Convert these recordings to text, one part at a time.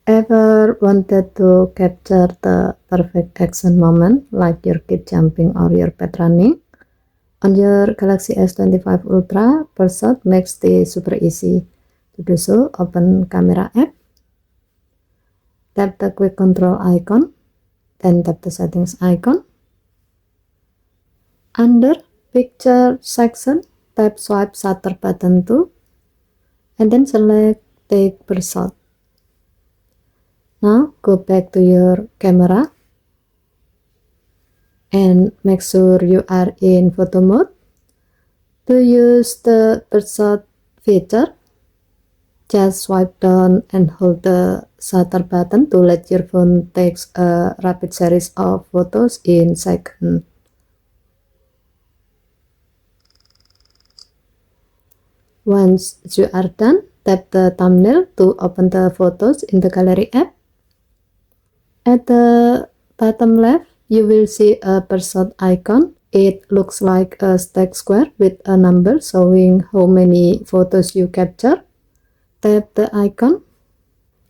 Ever wanted to capture the perfect action moment, like your kid jumping or your pet running? On your Galaxy S25 Ultra, Pursuit makes this super easy. To do so, open Camera app, tap the quick control icon, then tap the settings icon. Under picture section, tap swipe shutter button 2, and then select take Pursuit. Now go back to your camera and make sure you are in photo mode. To use the Pursuit feature, just swipe down and hold the shutter button to let your phone take a rapid series of photos in seconds. Once you are done, tap the thumbnail to open the photos in the Gallery app. At the bottom left, you will see a Pursuit icon. It looks like a stack square with a number showing how many photos you capture. Tap the icon.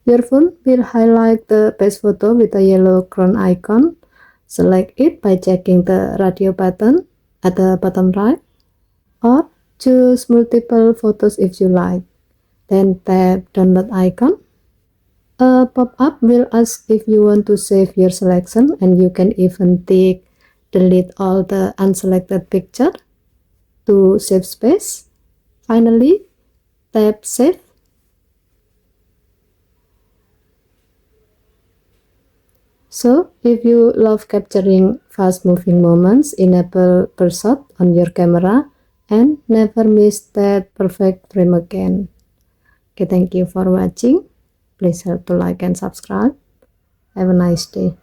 Your phone will highlight the best photo with a yellow crown icon. Select it by checking the radio button at the bottom right, or choose multiple photos if you like. Then tap download icon. A pop-up will ask if you want to save your selection, and you can even tick delete all the unselected picture to save space. Finally, tap save. So, if you love capturing fast-moving moments, enable Pursuit on your camera and never miss that perfect frame again. Okay, thank you for watching. Please help to like and subscribe. Have a nice day.